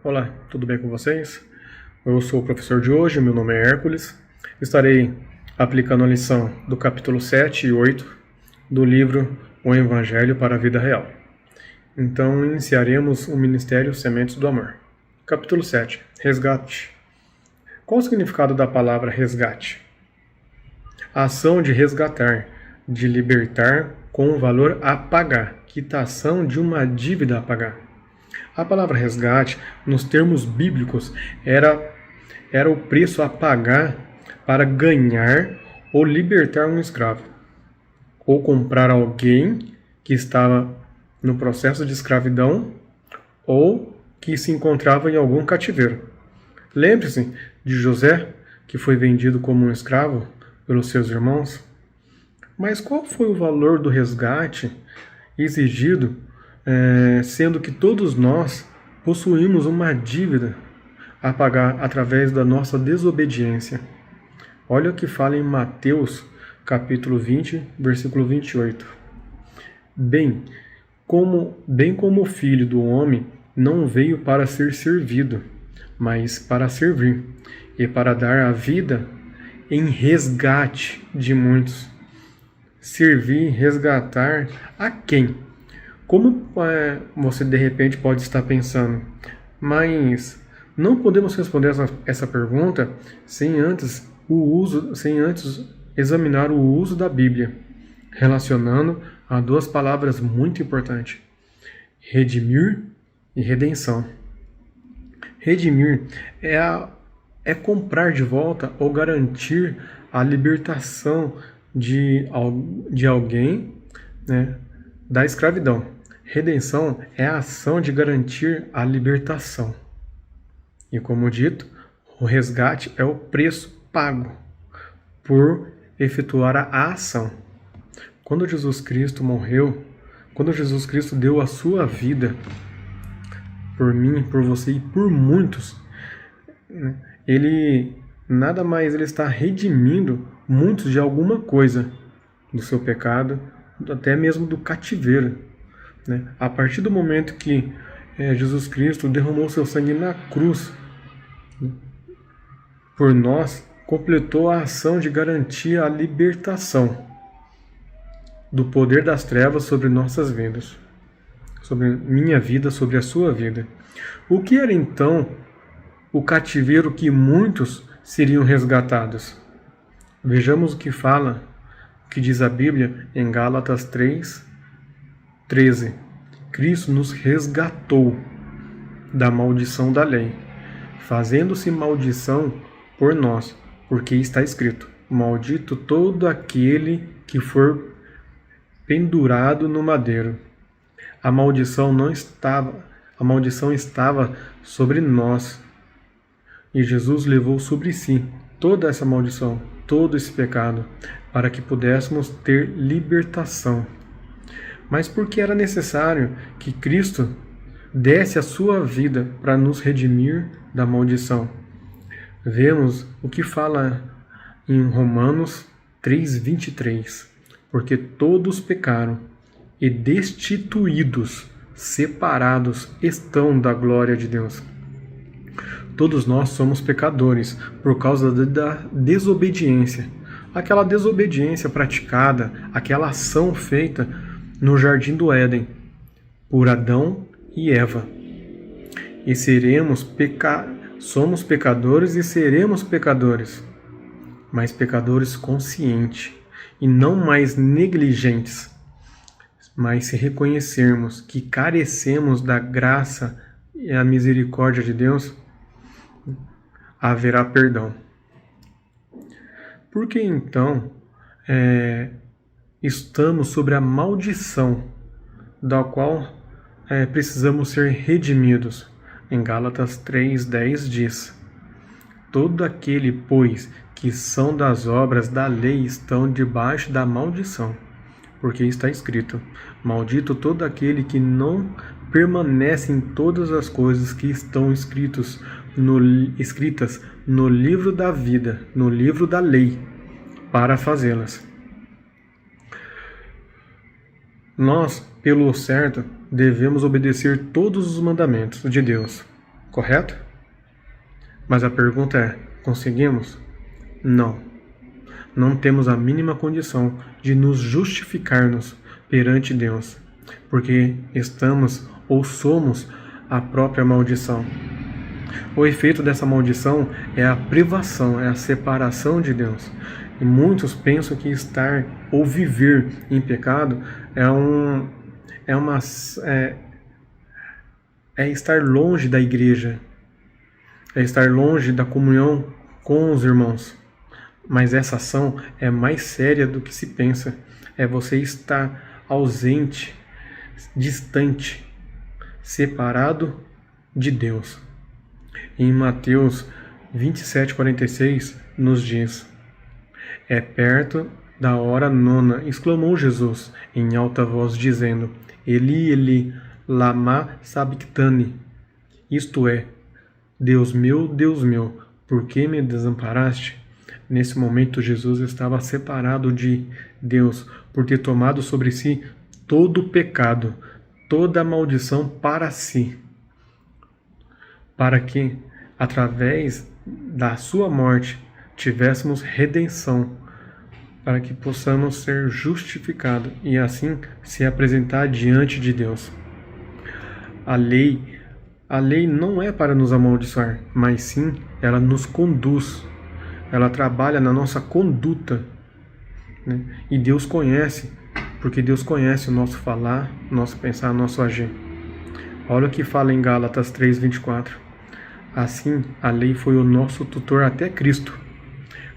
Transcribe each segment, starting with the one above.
Olá, tudo bem com vocês? Eu sou o professor de hoje, meu nome é Hércules. Estarei aplicando a lição do capítulo 7 e 8 do livro O Evangelho para a Vida Real. Então, iniciaremos o Ministério Sementes do Amor. Capítulo 7. Resgate. Qual o significado da palavra resgate? A ação de resgatar, de libertar com um valor a pagar, quitação de uma dívida a pagar. A palavra resgate, nos termos bíblicos, era o preço a pagar para ganhar ou libertar um escravo, ou comprar alguém que estava no processo de escravidão ou que se encontrava em algum cativeiro. Lembre-se de José, que foi vendido como um escravo pelos seus irmãos. Mas qual foi o valor do resgate exigido, sendo que todos nós possuímos uma dívida a pagar através da nossa desobediência? Olha o que fala em Mateus, capítulo 20, versículo 28. Bem como o Filho do Homem não veio para ser servido, mas para servir, e para dar a vida em resgate de muitos. Servir, resgatar a quem? Como você de repente pode estar pensando, mas não podemos responder essa pergunta sem antes examinar o uso da Bíblia, relacionando a duas palavras muito importantes: redimir e redenção. Redimir é comprar de volta ou garantir a libertação de alguém, né, da escravidão. Redenção é a ação de garantir a libertação. E como dito, o resgate é o preço pago por efetuar a ação. Quando Jesus Cristo morreu, quando Jesus Cristo deu a sua vida por mim, por você e por muitos, ele nada mais ele está redimindo muitos de alguma coisa, do seu pecado, até mesmo do cativeiro. A partir do momento que Jesus Cristo derramou seu sangue na cruz por nós, completou a ação de garantir a libertação do poder das trevas sobre nossas vidas, sobre minha vida, sobre a sua vida. O que era então o cativeiro que muitos seriam resgatados? Vejamos o que fala, o que diz a Bíblia em Gálatas 3:13. Cristo nos resgatou da maldição da lei, fazendo-se maldição por nós, porque está escrito: maldito todo aquele que for pendurado no madeiro. A maldição estava sobre nós, e Jesus levou sobre si toda essa maldição, todo esse pecado, para que pudéssemos ter libertação. Mas por que era necessário que Cristo desse a sua vida para nos redimir da maldição? Vemos o que fala em Romanos 3:23. Porque todos pecaram e destituídos, separados estão da glória de Deus. Todos nós somos pecadores por causa da desobediência. Aquela desobediência praticada, aquela ação feita no Jardim do Éden, por Adão e Eva. E somos pecadores e seremos pecadores, mas pecadores conscientes e não mais negligentes. Mas se reconhecermos que carecemos da graça e a misericórdia de Deus, haverá perdão. Por que então estamos sobre a maldição da qual precisamos ser redimidos? Em Gálatas 3:10 diz: todo aquele, pois, que são das obras da lei estão debaixo da maldição, porque está escrito: maldito todo aquele que não permanece em todas as coisas que estão escritas no livro da vida, no livro da lei, para fazê-las. Nós, pelo certo, devemos obedecer todos os mandamentos de Deus. correto? Mas a pergunta é: conseguimos? Não. Não temos a mínima condição de nos justificarmos perante Deus, porque estamos ou somos a própria maldição. O efeito dessa maldição é a privação, é a separação de Deus. E muitos pensam que estar ou viver em pecado é estar longe da igreja, é estar longe da comunhão com os irmãos. Mas essa ação é mais séria do que se pensa. É você estar ausente, distante, separado de Deus. Em Mateus 27:46 nos diz: é perto da hora nona, exclamou Jesus em alta voz, dizendo: Eli, Eli, lama sabachthani. Isto é, Deus meu, por que me desamparaste? Nesse momento, Jesus estava separado de Deus por ter tomado sobre si todo o pecado, toda a maldição para si, para que, através da sua morte, tivéssemos redenção, para que possamos ser justificados e assim se apresentar diante de Deus. A lei não é para nos amaldiçoar, mas sim ela nos conduz, ela trabalha na nossa conduta, né? E Deus conhece, porque Deus conhece o nosso falar, nosso pensar, nosso agir. Olha o que fala em Gálatas 3:24. Assim, a lei foi o nosso tutor até Cristo,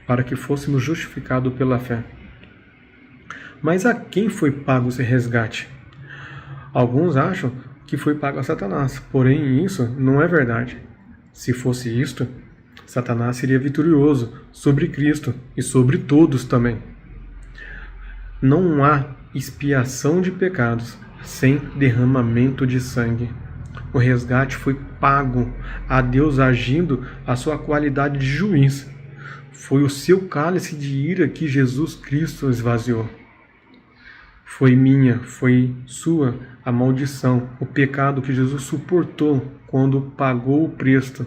para que fôssemos justificados pela fé. Mas a quem foi pago esse resgate? Alguns acham que foi pago a Satanás, porém isso não é verdade. Se fosse isto, Satanás seria vitorioso sobre Cristo e sobre todos também. Não há expiação de pecados sem derramamento de sangue. O resgate foi pago a Deus agindo a sua qualidade de juiz. Foi o seu cálice de ira que Jesus Cristo esvaziou. Foi minha, foi sua a maldição, o pecado que Jesus suportou quando pagou o preço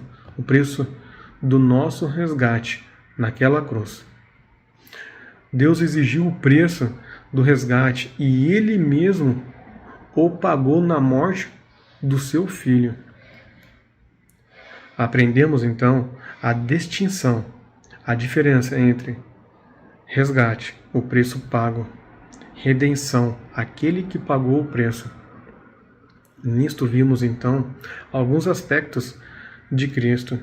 do nosso resgate naquela cruz. Deus exigiu o preço do resgate e Ele mesmo o pagou na morte do seu Filho. Aprendemos então a distinção, a diferença entre resgate, o preço pago, redenção, aquele que pagou o preço. Nisto vimos então alguns aspectos de Cristo.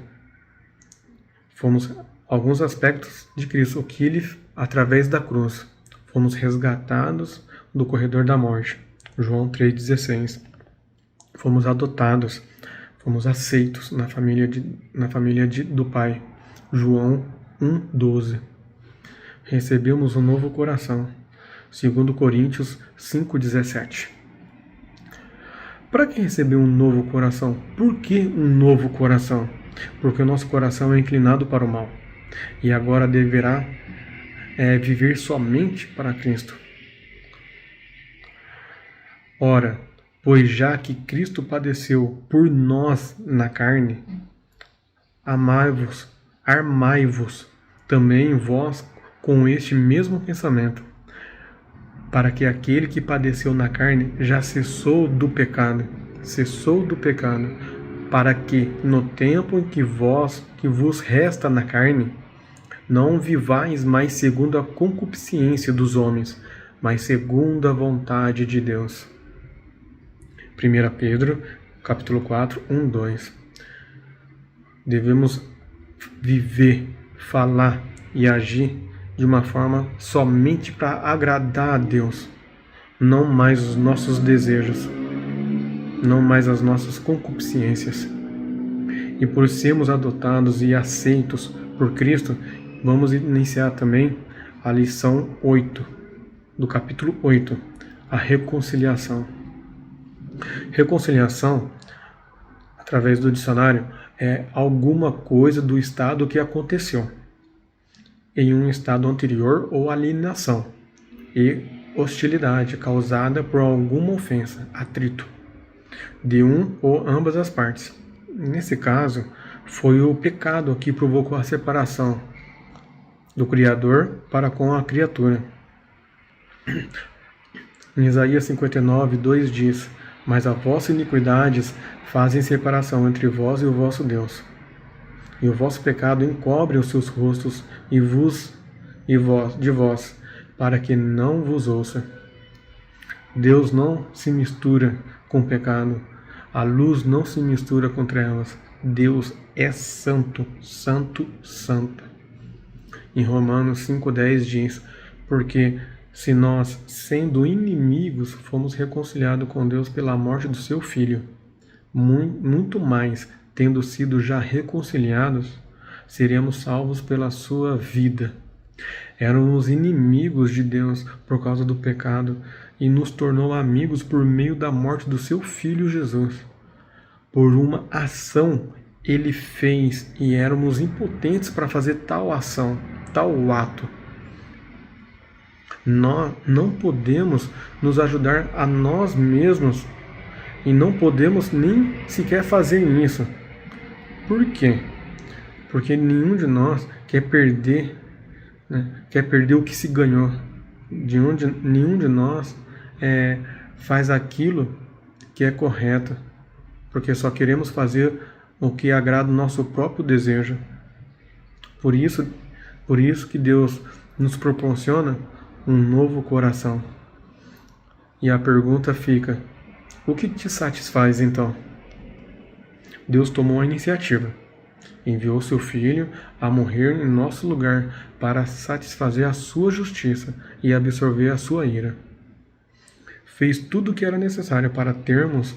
Alguns aspectos de Cristo, o que Ele, através da cruz, fomos resgatados do corredor da morte. João 3,16. Fomos adotados, fomos aceitos na família do Pai. João 1,12. Recebemos um novo coração. 2 Coríntios 5,17. Para que receber um novo coração? Por que um novo coração? Porque o nosso coração é inclinado para o mal e agora deverá viver somente para Cristo. Ora, pois já que Cristo padeceu por nós na carne, armai-vos também vós com este mesmo pensamento, para que aquele que padeceu na carne já cessou do pecado, para que no tempo em que vos resta na carne, não vivais mais segundo a concupiscência dos homens, mas segundo a vontade de Deus. 1 Pedro, capítulo 4, 1, 2. Devemos viver, falar e agir de uma forma somente para agradar a Deus, não mais os nossos desejos, não mais as nossas concupiscências. E por sermos adotados e aceitos por Cristo, vamos iniciar também a lição 8, do capítulo 8, a reconciliação. Reconciliação, através do dicionário, é alguma coisa do estado que aconteceu em um estado anterior ou alienação e hostilidade causada por alguma ofensa, atrito, de um ou ambas as partes, Nesse caso, foi o pecado que provocou a separação do Criador para com a criatura. Em Isaías 59, 2 diz: Mas as vossas iniquidades fazem separação entre vós e o vosso Deus. E o vosso pecado encobre os seus rostos de vós, para que não vos ouça. Deus não se mistura com o pecado. A luz não se mistura com trevas. Deus é santo, santo, santo. Em Romanos 5,10 diz: Porque se nós, sendo inimigos, fomos reconciliados com Deus pela morte do seu Filho, muito mais, tendo sido já reconciliados, seremos salvos pela sua vida. Éramos inimigos de Deus por causa do pecado e nos tornou amigos por meio da morte do seu Filho Jesus. Por uma ação ele fez e éramos impotentes para fazer tal ação, tal ato. Nós não podemos nos ajudar a nós mesmos e não podemos nem sequer fazer isso. Por quê? Porque nenhum de nós quer perder, quer perder o que se ganhou. Nenhum de nós faz aquilo que é correto, porque só queremos fazer o que agrada o nosso próprio desejo. Por isso que Deus nos proporciona um novo coração. E a pergunta fica: o que te satisfaz então? Deus tomou a iniciativa. Enviou seu Filho a morrer em nosso lugar para satisfazer a sua justiça e absorver a sua ira. Fez tudo o que era necessário para termos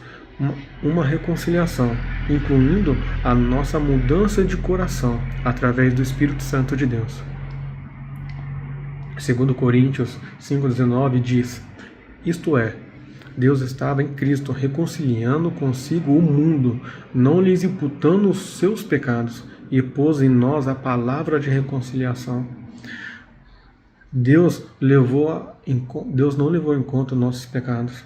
uma reconciliação, incluindo a nossa mudança de coração através do Espírito Santo de Deus. 2 Coríntios 5,19 diz: Isto é, Deus estava em Cristo reconciliando consigo o mundo, não lhes imputando os seus pecados, e pôs em nós a palavra de reconciliação. Deus não levou em conta nossos pecados,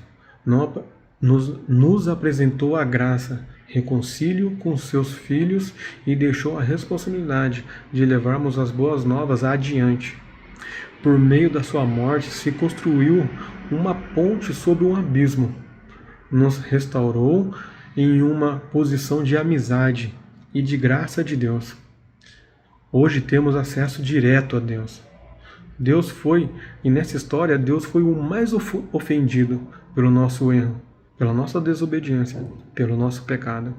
nos apresentou a graça, reconcílio com seus filhos e deixou a responsabilidade de levarmos as boas novas adiante. Por meio da sua morte se construiu uma ponte sobre um abismo, nos restaurou em uma posição de amizade e de graça de Deus. Hoje temos acesso direto a Deus. E nessa história, Deus foi o mais ofendido pelo nosso erro, pela nossa desobediência, pelo nosso pecado.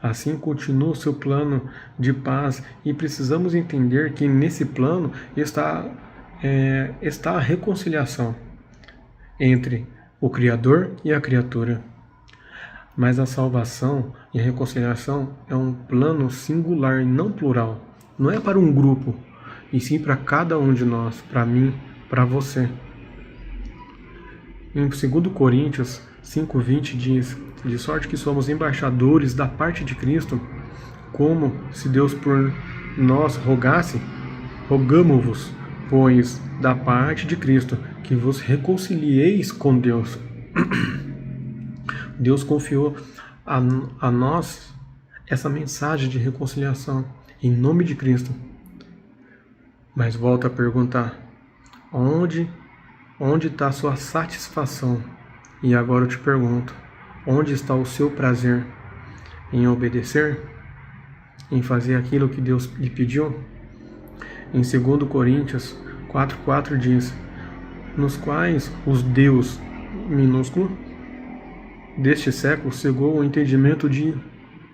Assim continua o seu plano de paz e precisamos entender que nesse plano está a reconciliação entre o Criador e a criatura. Mas a salvação e a reconciliação é um plano singular, não plural. Não é para um grupo, e sim para cada um de nós, para mim, para você. Em 2 Coríntios 5,20 diz: De sorte que somos embaixadores da parte de Cristo, como se Deus por nós rogasse, rogamo-vos, pois, da parte de Cristo, que vos reconcilieis com Deus. Deus confiou a nós essa mensagem de reconciliação, em nome de Cristo. Mas volto a perguntar: onde está a sua satisfação? E agora eu te pergunto: onde está o seu prazer? Em obedecer? Em fazer aquilo que Deus lhe pediu? Em 2 Coríntios 4,4 diz: nos quais os Deus, minúsculo, deste século cegou o entendimento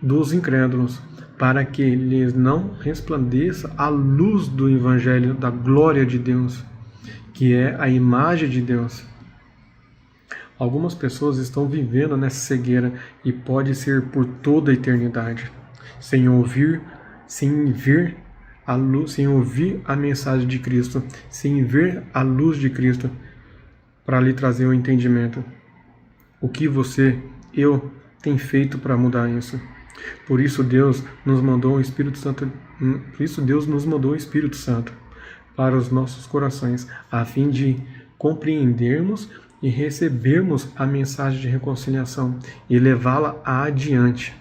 dos incrédulos, para que lhes não resplandeça a luz do Evangelho da glória de Deus, que é a imagem de Deus. Algumas pessoas estão vivendo nessa cegueira e pode ser por toda a eternidade, sem ouvir a mensagem de Cristo, sem ver a luz de Cristo para lhe trazer o entendimento. O que eu tem feito para mudar isso? Por isso Deus nos mandou o Espírito Santo. Para os nossos corações, a fim de compreendermos e recebermos a mensagem de reconciliação e levá-la adiante.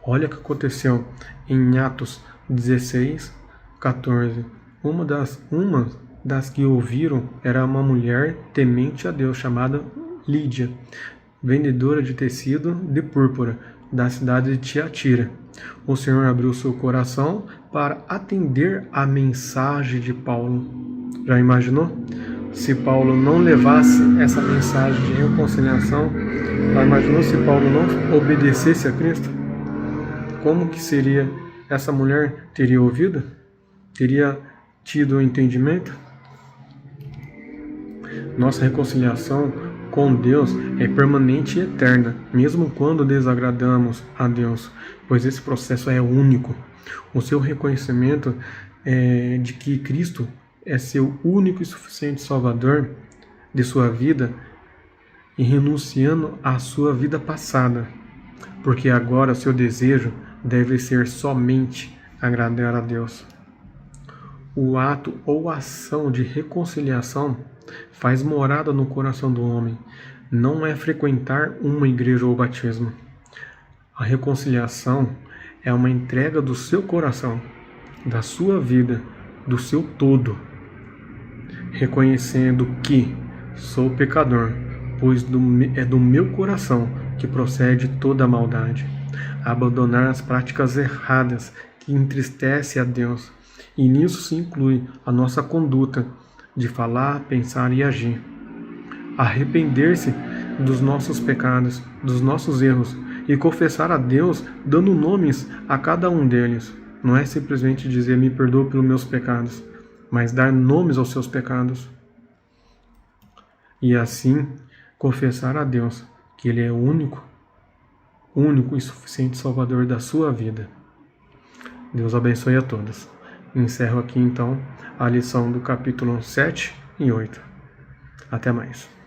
Olha o que aconteceu em Atos 16, 14. Uma das que ouviram era uma mulher temente a Deus, chamada Lídia, vendedora de tecido de púrpura, da cidade de Tiatira. O Senhor abriu seu coração para atender a mensagem de Paulo. Já imaginou? Se Paulo não levasse essa mensagem de reconciliação, já imaginou se Paulo não obedecesse a Cristo? Como que seria essa mulher? Teria ouvido? Teria tido o entendimento? Nossa reconciliação com Deus é permanente e eterna, mesmo quando desagradamos a Deus, pois esse processo é único. O seu reconhecimento de que Cristo é seu único e suficiente Salvador de sua vida e renunciando à sua vida passada, porque agora seu desejo deve ser somente agradar a Deus. O ato ou ação de reconciliação faz morada no coração do homem. Não é frequentar uma igreja ou batismo. A reconciliação é uma entrega do seu coração, da sua vida, do seu todo, reconhecendo que sou pecador, pois é do meu coração que procede toda a maldade. Abandonar as práticas erradas que entristecem a Deus. E nisso se inclui a nossa conduta de falar, pensar e agir. Arrepender-se dos nossos pecados, dos nossos erros e confessar a Deus dando nomes a cada um deles. Não é simplesmente dizer me perdoa pelos meus pecados, mas dar nomes aos seus pecados. E assim confessar a Deus que Ele é o único e suficiente Salvador da sua vida. Deus abençoe a todos. Encerro aqui então a lição do capítulo 7 e 8. Até mais.